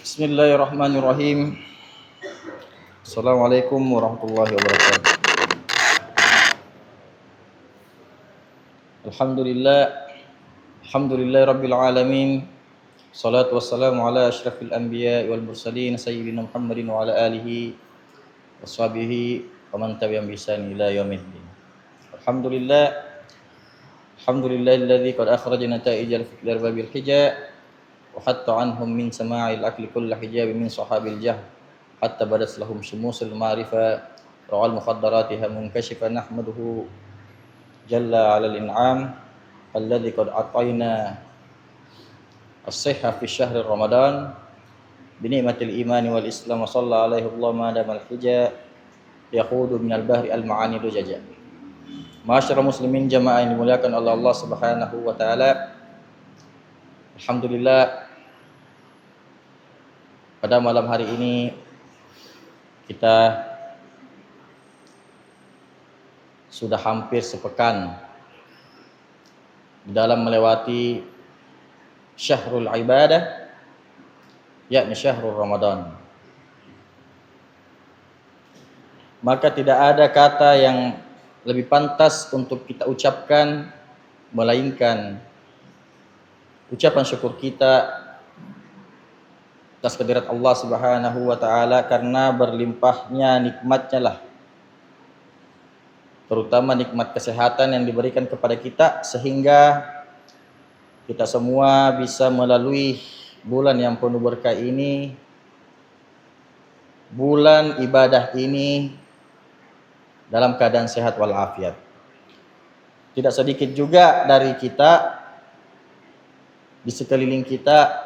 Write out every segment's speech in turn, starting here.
Bismillahirrahmanirrahim. Assalamualaikum warahmatullahi wabarakatuh. Alhamdulillah rabbil alamin. Salatu wassalamu ala asyrafil anbiya wal mursalin sayyidina Muhammadin wa ala alihi washabihi wa man tabi'ahum bi ihsan ila yaumiddin. Alhamdulillahilladzi qad akhrajana nata'ijal fikr babil hija wa hatta anhum min sama'il akli kull hijab min sahabil jah hatta badas lahum syumusul ma'rifa rawal mukhaddaratiha munkashifan nahmaduhu jalla 'alal in'am alladzi qad atayna as-sihha fi syahr Ramadan bi ni'matil imani wal islam wa sallallahu alaihi wa ma damal hija yaqudu minal bahri al ma'ani lujaja. Ma'asyiral muslimin jamaah yang dimuliakan oleh Allah Subhanahu wa taala. Alhamdulillah, pada malam hari ini kita sudah hampir sepekan dalam melewati syahrul ibadah, yakni syahrul Ramadan. Maka tidak ada kata yang lebih pantas untuk kita ucapkan melainkan ucapan syukur kita atas kehadirat Allah Subhanahu wa taala karena berlimpahnya nikmatnya lah, terutama nikmat kesehatan yang diberikan kepada kita sehingga kita semua bisa melalui bulan yang penuh berkah ini, bulan ibadah ini dalam keadaan sehat walafiat. Tidak sedikit juga dari kita di sekeliling kita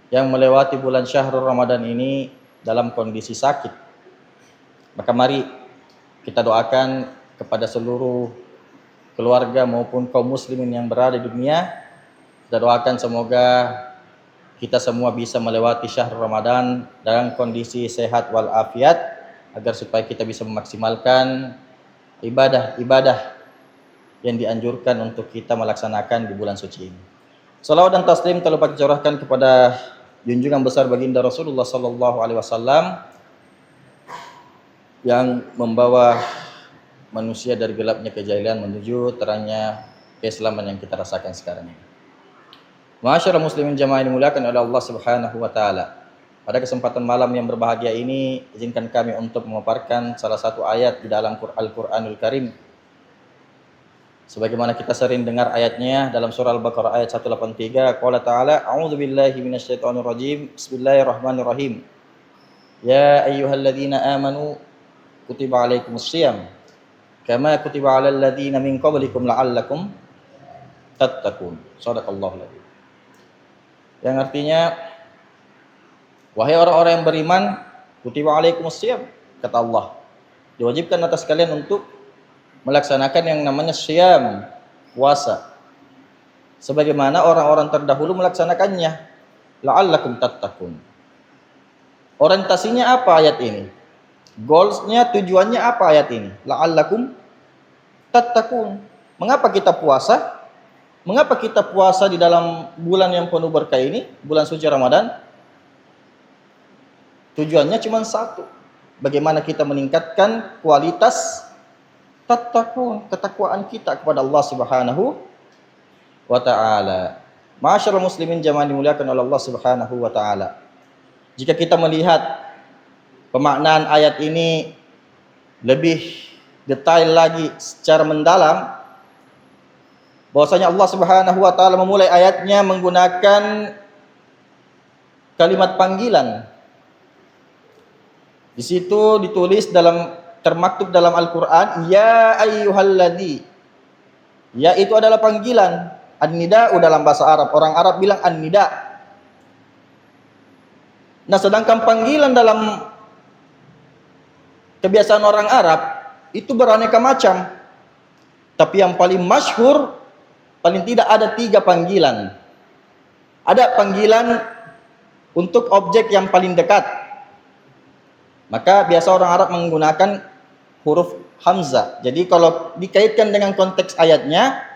yang melewati bulan syahrul Ramadan ini dalam kondisi sakit. Maka mari kita doakan kepada seluruh keluarga maupun kaum muslimin yang berada di dunia. Kita doakan semoga kita semua bisa melewati syahrul Ramadan dalam kondisi sehat walafiat agar supaya kita bisa memaksimalkan ibadah-ibadah yang dianjurkan untuk kita melaksanakan di bulan suci ini. Salawat dan taslim tak lupa dicurahkan kepada junjungan besar baginda Rasulullah sallallahu alaihi wasallam yang membawa manusia dari gelapnya kejahilan menuju terangnya keislaman yang kita rasakan sekarang ini. Ma'asyiral muslimin jamaah yang dimuliakan oleh Allah Subhanahu wa taala. Pada kesempatan malam yang berbahagia ini, izinkan kami untuk memaparkan salah satu ayat di dalam Al-Qur'anul Karim. Sebagaimana kita sering dengar ayatnya dalam surah Al-Baqarah ayat 183, qala ta'ala, a'udzubillahi minasyaitonir rajim, bismillahirrahmanirrahim. Ya ayyuhalladzina amanu kutiba alaikumussyiyam kama kutiba alal ladzina min qablikum la'allakum tattaqun. Shadaqallahul adzim. Yang artinya, wahai orang-orang yang beriman, kutiba alaikumussyiyam, kata Allah, diwajibkan atas kalian untuk melaksanakan yang namanya syiyam, puasa, sebagaimana orang-orang terdahulu melaksanakannya. La'allakum tattaqun. Orientasinya apa ayat ini? Goalsnya, tujuannya apa ayat ini? La'allakum tattaqun. Mengapa kita puasa? Mengapa kita puasa di dalam bulan yang penuh berkah ini, bulan suci Ramadan? Tujuannya cuma satu. Bagaimana kita meningkatkan kualitas tattaqun, ketakwaan kita kepada Allah Subhanahu wa taala. Ma'asyiral muslimin jamaah dimuliakan oleh Allah Subhanahu wa taala. Jika kita melihat pemaknaan ayat ini lebih detail lagi secara mendalam, bahwasanya Allah Subhanahu wa taala memulai ayatnya menggunakan kalimat panggilan. Di situ ditulis termaktub dalam Al-Quran, ya ayyuhalladzi. Ya itu adalah panggilan. An-nida'u dalam bahasa Arab. Orang Arab bilang an-nida'. Nah, sedangkan panggilan dalam kebiasaan orang Arab itu beraneka macam. Tapi yang paling masyhur, paling tidak ada 3 panggilan. Ada panggilan untuk objek yang paling dekat. Maka biasa orang Arab menggunakan huruf hamzah. Jadi kalau dikaitkan dengan konteks ayatnya,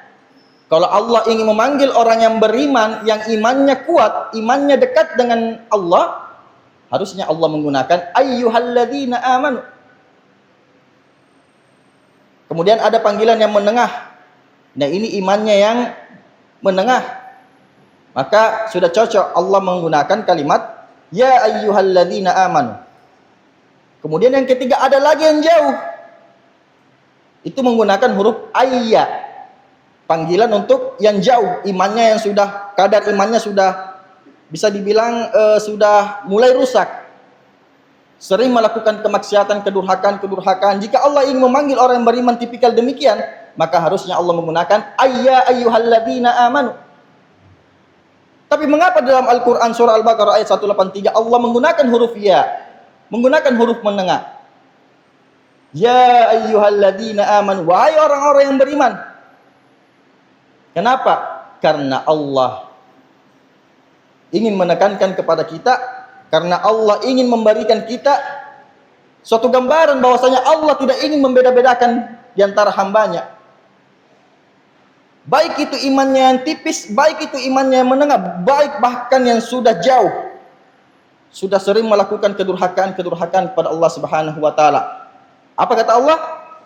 Kalau Allah ingin memanggil orang yang beriman, yang imannya kuat, imannya dekat dengan Allah, harusnya Allah menggunakan ayyuhalladzina amanu. Kemudian ada panggilan yang menengah. Nah, ini imannya yang menengah. Maka sudah cocok Allah menggunakan kalimat ya ayyuhalladzina amanu. Kemudian yang ketiga ada lagi yang jauh. Itu menggunakan huruf ayya. Panggilan untuk yang jauh, imannya yang sudah, kadar imannya sudah bisa dibilang sudah mulai rusak. Sering melakukan kemaksiatan, kedurhakaan. Jika Allah ingin memanggil orang yang beriman tipikal demikian, maka harusnya Allah menggunakan ayya ayyuhalladzina amanu. Tapi mengapa dalam Al-Quran surah Al-Baqarah ayat 183 Allah menggunakan huruf ya, menggunakan huruf menengah? Ya ayyuhalladzina amanu, wahai orang-orang yang beriman. Kenapa? Karena Allah ingin menekankan kepada kita, karena Allah ingin memberikan kita suatu gambaran bahwasanya Allah tidak ingin membeda-bedakan di antara hambanya. Baik itu imannya yang tipis, baik itu imannya yang menengah, baik bahkan yang sudah jauh, sudah sering melakukan kedurhakaan kepada Allah Subhanahu wa taala. Apa kata Allah?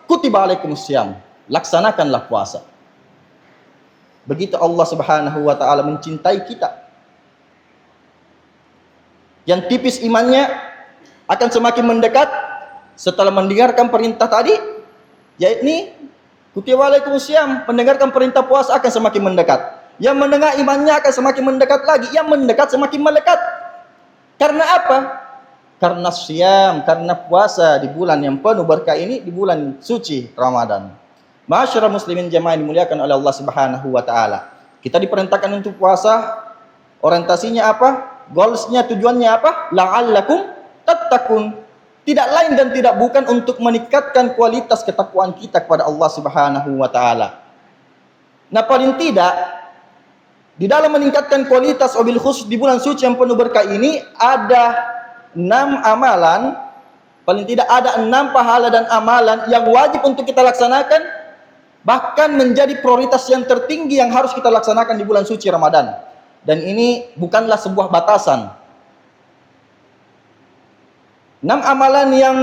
Kutiba alaikumusiyam, laksanakanlah puasa. Begitu Allah Subhanahu wa taala mencintai kita. Yang tipis imannya akan semakin mendekat setelah mendengarkan perintah tadi, yakni kutiba alaikumusiyam, mendengarkan perintah puasa akan semakin mendekat. Yang menengah imannya akan semakin mendekat lagi, yang mendekat semakin melekat. Karena apa? Karena siyam, karena puasa di bulan yang penuh berkah ini, di bulan suci Ramadan. Ma'asyiral muslimin jamaah yang dimuliakan oleh Allah Subhanahu wa taala. Kita diperintahkan untuk puasa. Orientasinya apa? Goalsnya, tujuannya apa? La'allakum tattaqun. Tidak lain dan tidak bukan untuk meningkatkan kualitas ketakwaan kita kepada Allah Subhanahu wa taala. Nah, paling tidak di dalam meningkatkan kualitas wabil khusus di bulan suci yang penuh berkah ini ada 6 amalan, paling tidak ada 6 pahala dan amalan yang wajib untuk kita laksanakan, bahkan menjadi prioritas yang tertinggi yang harus kita laksanakan di bulan suci Ramadan. Dan ini bukanlah sebuah batasan. 6 amalan yang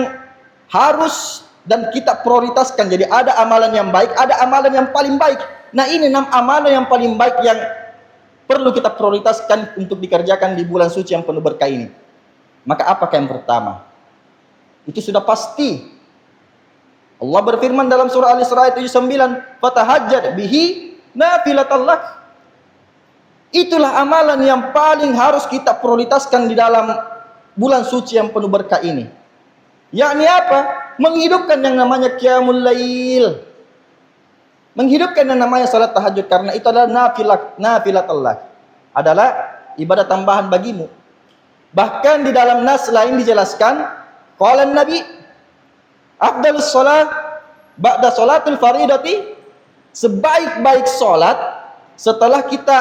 harus dan kita prioritaskan. Jadi ada amalan yang baik, ada amalan yang paling baik. Nah, ini 6 amalan yang paling baik yang perlu kita prioritaskan untuk dikerjakan di bulan suci yang penuh berkah ini. Maka apakah yang pertama? Itu sudah pasti. Allah berfirman dalam surah Al-Isra ayat 79, "Fatahajjad bihi nafilatan lak." Itulah amalan yang paling harus kita prioritaskan di dalam bulan suci yang penuh berkah ini. Yakni apa? Menghidupkan yang namanya qiyamul lail. Menghidupkan yang namanya salat tahajud, karena itu adalah nafilatul lak. Adalah ibadah tambahan bagimu. Bahkan di dalam nas lain dijelaskan, qala Nabi afdalus salat ba'da salatul faridati, sebaik-baik salat setelah kita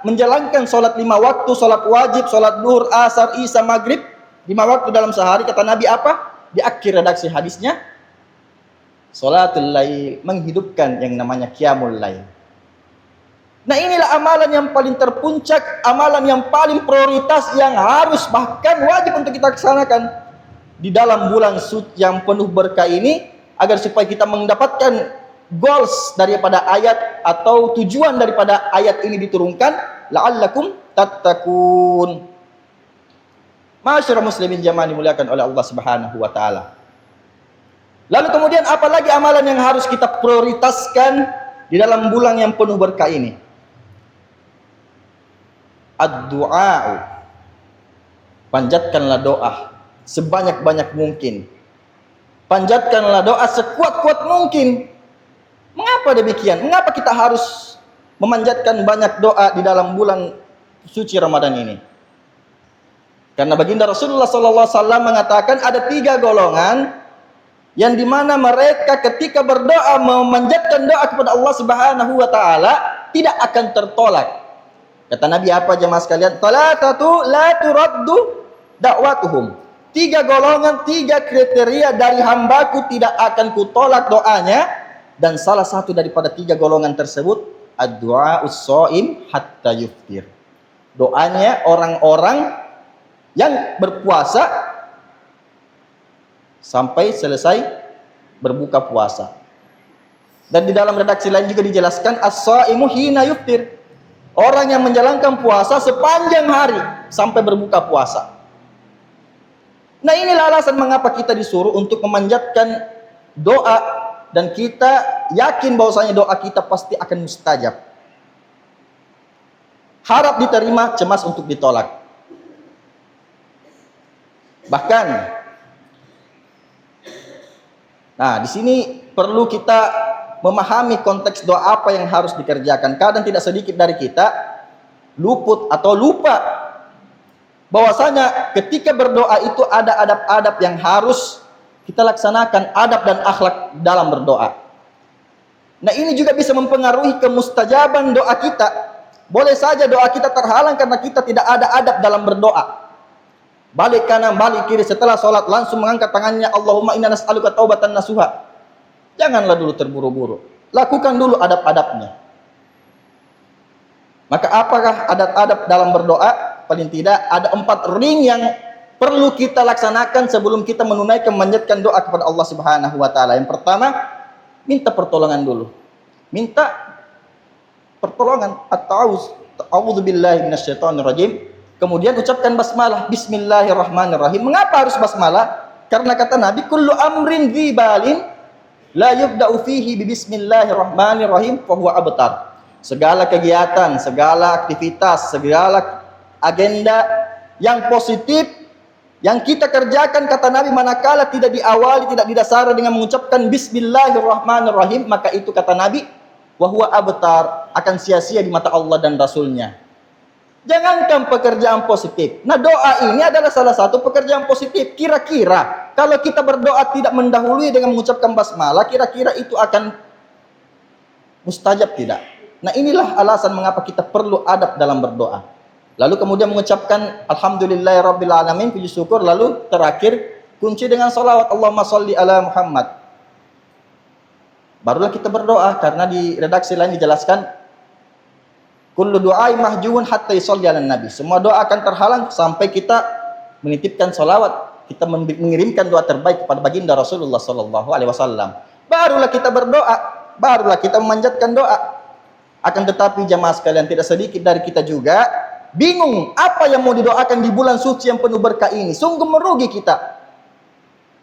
menjalankan salat 5 waktu, salat wajib, salat duhur, asar, isya, maghrib, 5 waktu dalam sehari. Kata Nabi apa? Di akhir redaksi hadisnya, salatul lail, menghidupkan yang namanya qiyamul lail. Nah, inilah amalan yang paling terpuncak, amalan yang paling prioritas yang harus bahkan wajib untuk kita laksanakan di dalam bulan suci yang penuh berkah ini, agar supaya kita mendapatkan goals daripada ayat atau tujuan daripada ayat ini diturunkan, la'allakum tattaqun. Ma'asyiral muslimin jamaah dimuliakan oleh Allah Subhanahu wa taala. Lalu kemudian apalagi amalan yang harus kita prioritaskan di dalam bulan yang penuh berkah ini? Ad-du'a. Panjatkanlah doa sebanyak-banyak mungkin. Panjatkanlah doa sekuat-kuat mungkin. Mengapa demikian? Mengapa kita harus memanjatkan banyak doa di dalam bulan suci Ramadan ini? Karena baginda Rasulullah SAW mengatakan ada 3 golongan yang dimana mereka ketika berdoa memanjatkan doa kepada Allah Subhanahu wa taala tidak akan tertolak. Kata Nabi apa jemaah sekalian? Talatatu la turaddu da'watuhum. 3 golongan, 3 kriteria dari hambaku tidak akan kutolak doanya. Dan salah satu daripada 3 golongan tersebut ad-du'a'us shaim hatta yuftir. Doanya orang-orang yang berpuasa sampai selesai berbuka puasa. Dan di dalam redaksi lain juga dijelaskan as-shaimu hina yuftir. Orang yang menjalankan puasa sepanjang hari sampai berbuka puasa. Nah, inilah alasan mengapa kita disuruh untuk memanjatkan doa dan kita yakin bahwasanya doa kita pasti akan mustajab. Harap diterima, cemas untuk ditolak. Bahkan, nah di sini perlu kita memahami konteks doa apa yang harus dikerjakan. Kadang tidak sedikit dari kita luput atau lupa bahwasanya ketika berdoa itu ada adab-adab yang harus kita laksanakan, adab dan akhlak dalam berdoa. Nah, ini juga bisa mempengaruhi kemustajaban doa kita. Boleh saja doa kita terhalang karena kita tidak ada adab dalam berdoa. Balik kanan, balik kiri, setelah sholat langsung mengangkat tangannya, Allahumma inna nas'aluka taubatan nasuha. Janganlah dulu terburu-buru. Lakukan dulu adab-adabnya. Maka apakah adab-adab dalam berdoa? Paling tidak ada 4 ring yang perlu kita laksanakan sebelum kita menunaikan memanjatkan doa kepada Allah Subhanahu wa taala. Yang pertama, minta pertolongan dulu. Minta pertolongan, a'udzubillahi minasyaitonirrajim. Kemudian ucapkan basmalah, bismillahirrahmanirrahim. Mengapa harus basmalah? Karena kata Nabi, kullu amrin dzibalin la yubda'u fihi bi bismillahirrahmanirrahim fa huwa abtar. Segala kegiatan, segala aktivitas, segala agenda yang positif yang kita kerjakan, kata Nabi, manakala tidak diawali, tidak didasari dengan mengucapkan bismillahirrahmanirrahim, maka itu kata Nabi wa huwa abtar, akan sia-sia di mata Allah dan Rasulnya. Jangankan pekerjaan positif. Nah, doa ini adalah salah satu pekerjaan positif. Kira-kira kalau kita berdoa tidak mendahului dengan mengucapkan basmalah, kira-kira itu akan mustajab tidak? Nah, inilah alasan mengapa kita perlu adab dalam berdoa. Lalu kemudian mengucapkan alhamdulillahirabbil alamin, puji syukur, lalu terakhir kunci dengan salawat, Allahumma shalli ala Muhammad. Barulah kita berdoa, karena di redaksi lain dijelaskan kullu du'ai mahjubun hatta yusalli ala nabi. Semua doa akan terhalang sampai kita menitipkan salawat, kita mengirimkan doa terbaik kepada baginda Rasulullah sallallahu alaihi wasallam. Barulah kita berdoa, barulah kita memanjatkan doa. Akan tetapi jamaah sekalian, tidak sedikit dari kita juga bingung apa yang mau didoakan di bulan suci yang penuh berkah ini. Sungguh merugi kita.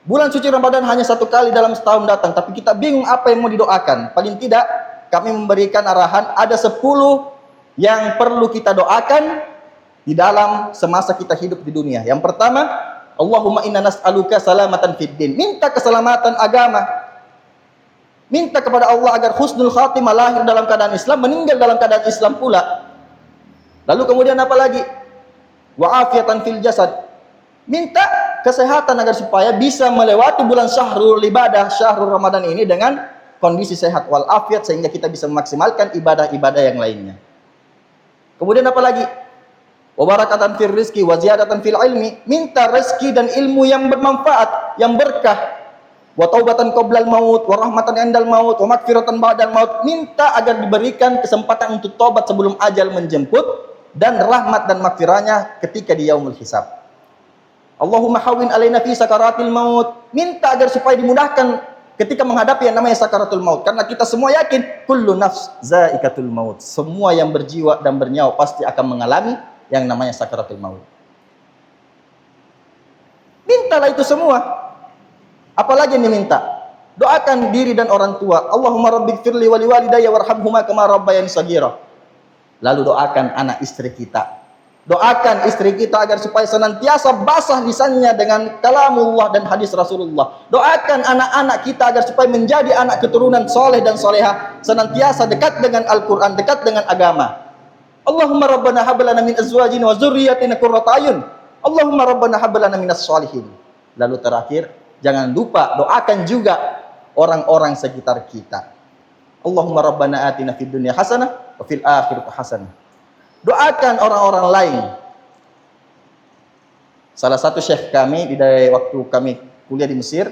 Bulan suci Ramadan hanya 1 kali dalam setahun datang, tapi kita bingung apa yang mau didoakan. Paling tidak kami memberikan arahan ada 10 yang perlu kita doakan di dalam semasa kita hidup di dunia. Yang pertama, Allahumma inna nas'aluka salamatan fid din. Minta keselamatan agama. Minta kepada Allah agar husnul khatimah, lahir dalam keadaan Islam, meninggal dalam keadaan Islam pula. Lalu kemudian apa lagi? Wa'afiatan fil jasad. Minta kesehatan agar supaya bisa melewati bulan syahrul ibadah, syahrul Ramadan ini dengan kondisi sehat wal afiat, sehingga kita bisa memaksimalkan ibadah-ibadah yang lainnya. Kemudian apa lagi? Wa barakatan fil rizqi wa ziyadatan fil ilmi. Minta rezeki dan ilmu yang bermanfaat, yang berkah. Wa taubatan qoblal maut, wa rahmatan indal maut, wa magfiratan ba'dal maut. Minta agar diberikan kesempatan untuk tobat sebelum ajal menjemput, dan rahmat dan magfirahnya ketika di yaumul hisab. Allahumma hawwin alaina fi sakaratil maut. Minta agar supaya dimudahkan ketika menghadapi yang namanya sakaratul maut, karena kita semua yakin kullu nafs zaikatul maut. Semua yang berjiwa dan bernyawa pasti akan mengalami yang namanya sakaratul maut. Mintalah itu semua. Apalagi yang diminta? Doakan diri dan orang tua. Allahumma rabbighfirli wa liwalidayya warhamhuma kama rabbayani shaghira. Lalu doakan anak istri kita. Doakan istri kita agar supaya senantiasa basah lisannya dengan kalamullah dan hadis Rasulullah. Doakan anak-anak kita agar supaya menjadi anak keturunan soleh dan soleha, senantiasa dekat dengan Al-Quran, dekat dengan agama. Allahumma rabbana hablana min azwajina wa zurriyatina qurrata ayun. Allahumma rabbana hablana minas sholihin. Lalu terakhir, jangan lupa doakan juga orang-orang sekitar kita. Allahumma rabbana atina fid dunya hasanah wa fil akhirati hasanah. Doakan orang-orang lain. Salah satu syekh kami dari waktu kami kuliah di Mesir,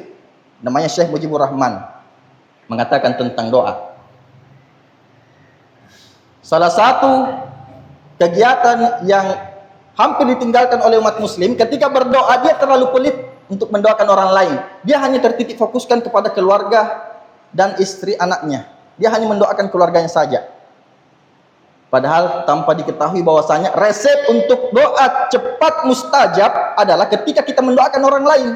namanya Syekh Mujibur Rahman, mengatakan tentang doa. Salah satu kegiatan yang hampir ditinggalkan oleh umat muslim ketika berdoa, dia terlalu pelit untuk mendoakan orang lain. Dia hanya tertitik fokuskan kepada keluarga dan istri anaknya. Dia hanya mendoakan keluarganya saja. Padahal tanpa diketahui bahwasanya resep untuk doa cepat mustajab adalah ketika kita mendoakan orang lain.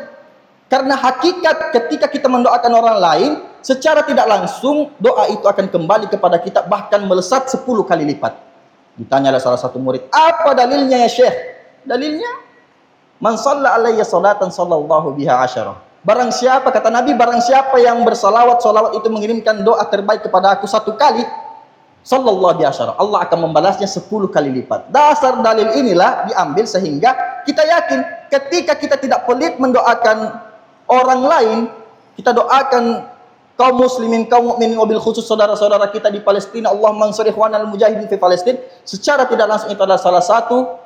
Karena hakikat ketika kita mendoakan orang lain, secara tidak langsung doa itu akan kembali kepada kita, bahkan melesat 10 kali lipat. Ditanya oleh salah satu murid, apa dalilnya ya Syekh? Dalilnya, man shalla alayya salatan sallallahu biha asyarah. Barang siapa, kata Nabi, barang siapa yang bersalawat, salawat itu mengirimkan doa terbaik kepada aku 1 kali, sallallahu biha asyarah, Allah akan membalasnya 10 kali lipat. Dasar dalil inilah diambil sehingga kita yakin ketika kita tidak pelit mendoakan orang lain, kita doakan kaum muslimin, kaum mukminin, wabil khusus saudara-saudara kita di Palestina, Allah mansur ikhwanal mujahidin di Palestina, secara tidak langsung itu adalah salah satu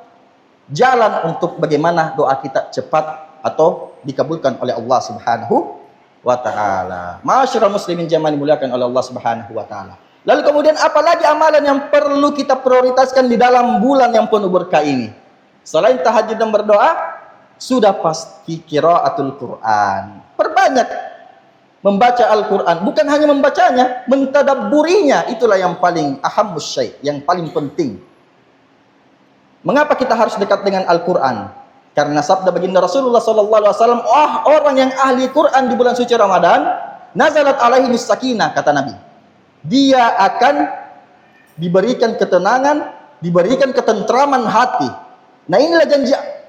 jalan untuk bagaimana doa kita cepat atau dikabulkan oleh Allah Subhanahu wa taala. Ma'asyiral muslimin jamaah dimuliakan oleh Allah Subhanahu wa taala. Lalu kemudian apalagi amalan yang perlu kita prioritaskan di dalam bulan yang penuh berkah ini? Selain tahajud dan berdoa, sudah pasti qiraatul Quran. Perbanyak membaca Al-Quran. Bukan hanya membacanya, mentadabburinya. Itulah yang paling ahammus syai', yang paling penting. Mengapa kita harus dekat dengan Al-Quran? Karena sabda baginda Rasulullah SAW, orang yang ahli Quran di bulan suci Ramadan, nazalat alaihi sakinah, kata Nabi. Dia akan diberikan ketenangan, diberikan ketentraman hati. Nah inilah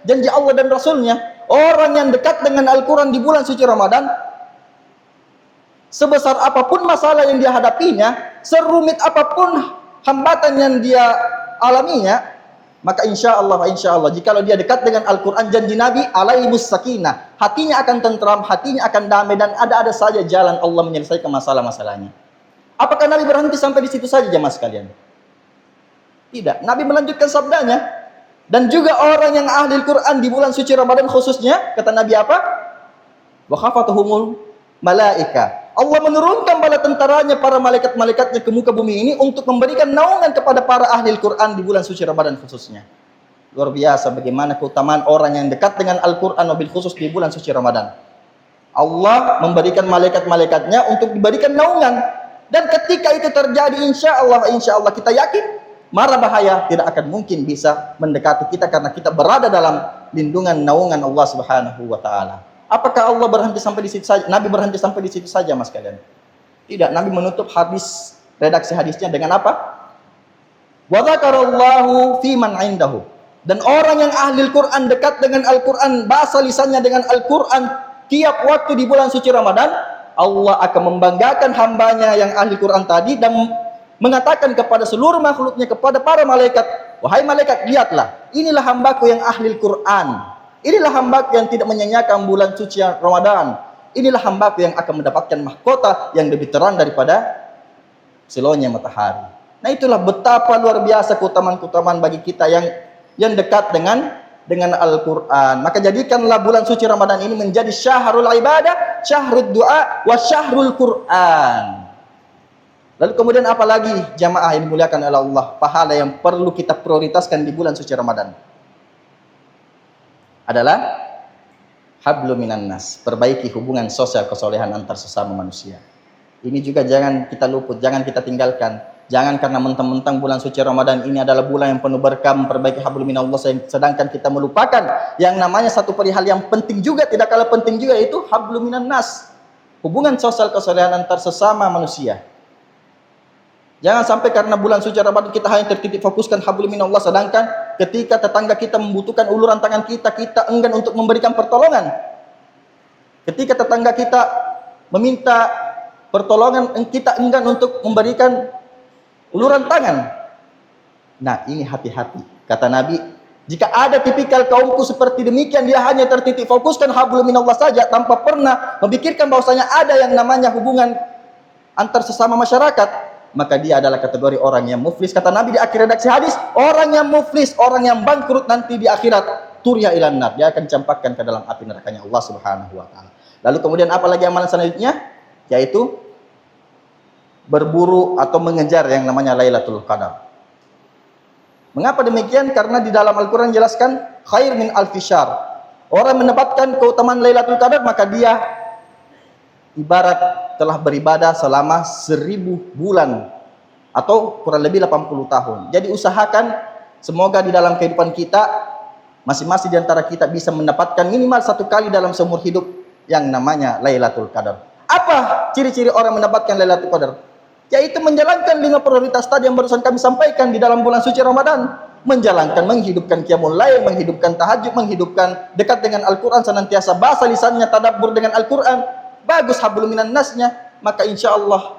janji Allah dan Rasulnya. Orang yang dekat dengan Al-Quran di bulan suci Ramadan, sebesar apapun masalah yang dia hadapinya, serumit apapun hambatan yang dia alaminya, maka insya Allah jikalau dia dekat dengan Al-Quran, janji Nabi alaihimus sakinah, hatinya akan tentram, hatinya akan damai, dan ada saja jalan Allah menyelesaikan masalah-masalahnya. Apakah Nabi berhenti sampai di situ saja jemaah sekalian? Tidak. Nabi melanjutkan sabdanya. Dan juga orang yang ahli Al-Quran di bulan suci Ramadan khususnya, kata Nabi apa? Wa khafatuhumul malaika. Allah menurunkan bala tentaranya, para malaikat-malaikatnya ke muka bumi ini untuk memberikan naungan kepada para ahli Al-Quran di bulan suci Ramadan khususnya. Luar biasa bagaimana keutamaan orang yang dekat dengan Al-Quran wabil khusus di bulan suci Ramadan. Allah memberikan malaikat-malaikatnya untuk diberikan naungan. Dan ketika itu terjadi, insya Allah kita yakin mara bahaya tidak akan mungkin bisa mendekati kita karena kita berada dalam lindungan naungan Allah Subhanahu wa taala. Apakah Allah berhenti sampai di situ saja? Nabi berhenti sampai di situ saja, Mas kalian? Tidak, Nabi menutup hadis, redaksi hadisnya dengan apa? Wa dzakarallahu fi man indahu. Dan orang yang ahli Al-Qur'an, dekat dengan Al-Qur'an, bahasa lisannya dengan Al-Qur'an tiap waktu di bulan suci Ramadan, Allah akan membanggakan hambanya yang ahli Qur'an tadi dan mengatakan kepada seluruh makhluknya, kepada para malaikat, wahai malaikat, lihatlah, inilah hambaku yang ahli Al-Quran. Inilah hambaku yang tidak menyanyiakan bulan suci Ramadan. Inilah hambaku yang akan mendapatkan mahkota yang lebih terang daripada silonya matahari. Nah itulah betapa luar biasa keutamaan-keutamaan bagi kita yang dekat dengan Al-Quran. Maka jadikanlah bulan suci Ramadan ini menjadi syahrul ibadah, syahrul doa, wa syahrul Quran. Lalu kemudian apa lagi jamaah yang dimuliakan oleh Allah, pahala yang perlu kita prioritaskan di bulan suci Ramadan adalah hablum minan nas, perbaiki hubungan sosial kesolehan antar sesama manusia. Ini juga jangan kita luput, jangan kita tinggalkan. Jangan karena mentang-mentang bulan suci Ramadan ini adalah bulan yang penuh berkah, memperbaiki hablum minallah, sedangkan kita melupakan yang namanya satu perihal yang penting juga, tidak kalah penting juga, yaitu hablum minan nas, hubungan sosial kesolehan antar sesama manusia. Jangan sampai karena bulan suci Ramadan kita hanya tertitik fokuskan hablum minallah, sedangkan ketika tetangga kita membutuhkan uluran tangan kita, kita enggan untuk memberikan pertolongan. Ketika tetangga kita meminta pertolongan, kita enggan untuk memberikan uluran tangan. Nah, ini hati-hati. Kata Nabi, jika ada tipikal kaumku seperti demikian, dia hanya tertitik fokuskan hablum minallah saja tanpa pernah memikirkan bahwasanya ada yang namanya hubungan antar sesama masyarakat, maka dia adalah kategori orang yang muflis. Kata Nabi di akhir redaksi hadis, orang yang muflis, orang yang bangkrut nanti di akhirat, turya ilan nar, dia akan campakkan ke dalam api nerakanya Allah Subhanahu wa taala. Lalu kemudian apa lagi amalan selanjutnya? Yaitu berburu atau mengejar yang namanya Lailatul Qadar. Mengapa demikian? Karena di dalam Al-Quran jelaskan khair min alfi syahr. Orang mendapatkan keutamaan Lailatul Qadar maka dia ibarat telah beribadah selama 1000 bulan atau kurang lebih 80 tahun. Jadi usahakan semoga di dalam kehidupan kita masing-masing di antara kita bisa mendapatkan minimal 1 kali dalam seumur hidup yang namanya Lailatul Qadar. Apa ciri-ciri orang mendapatkan Lailatul Qadar? Yaitu menjalankan 5 prioritas tadi yang barusan kami sampaikan di dalam bulan suci Ramadan. Menjalankan, menghidupkan qiyamul lail, menghidupkan tahajud, menghidupkan dekat dengan Al-Quran, senantiasa bahasa lisannya, tadabbur dengan Al-Quran, bagus hablum minan nasnya, maka insya Allah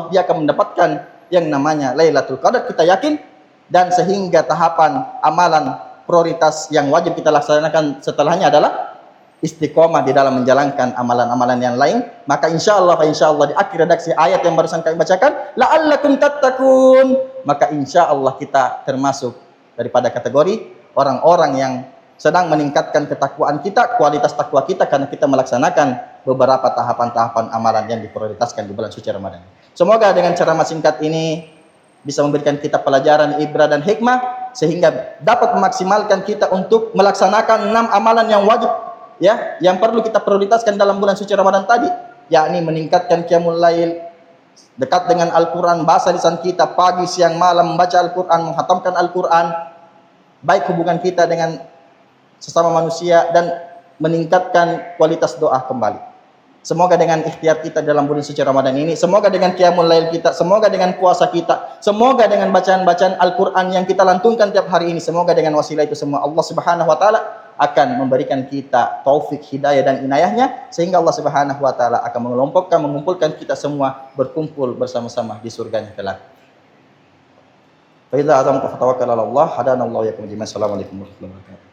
dia akan mendapatkan yang namanya Lailatul Qadar, kita yakin. Dan sehingga tahapan amalan prioritas yang wajib kita laksanakan setelahnya adalah istiqomah di dalam menjalankan amalan-amalan yang lain. Maka insya Allah di akhir redaksi ayat yang barusan kami bacakan, la'allakum tattaqun, maka insya Allah kita termasuk daripada kategori orang-orang yang sedang meningkatkan ketakwaan kita, kualitas takwa kita, karena kita melaksanakan beberapa tahapan-tahapan amalan yang diprioritaskan di bulan suci Ramadan. Semoga dengan cara singkat ini bisa memberikan kita pelajaran, ibrah dan hikmah, sehingga dapat memaksimalkan kita untuk melaksanakan 6 amalan yang wajib, ya, yang perlu kita prioritaskan dalam bulan suci Ramadan tadi, yakni meningkatkan qiyamul lail, dekat dengan Al-Quran, bahasa lisan kita pagi, siang, malam, membaca Al-Quran, menghatamkan Al-Quran, baik hubungan kita dengan sesama manusia, dan meningkatkan kualitas doa kembali. Semoga dengan ikhtiar kita dalam bulan suci Ramadan ini, semoga dengan qiyamul lail kita, semoga dengan puasa kita, semoga dengan bacaan-bacaan Al-Quran yang kita lantunkan tiap hari ini, semoga dengan wasilah itu semua Allah Subhanahu wa taala akan memberikan kita taufik, hidayah dan inayahnya, sehingga Allah Subhanahu wa taala akan mengumpulkan kita semua berkumpul bersama-sama di surganya kelak. Fa idza azamta fatawakkal 'ala Allah, hadanallahu yakum jami'an. Assalamualaikum warahmatullahi wabarakatuh.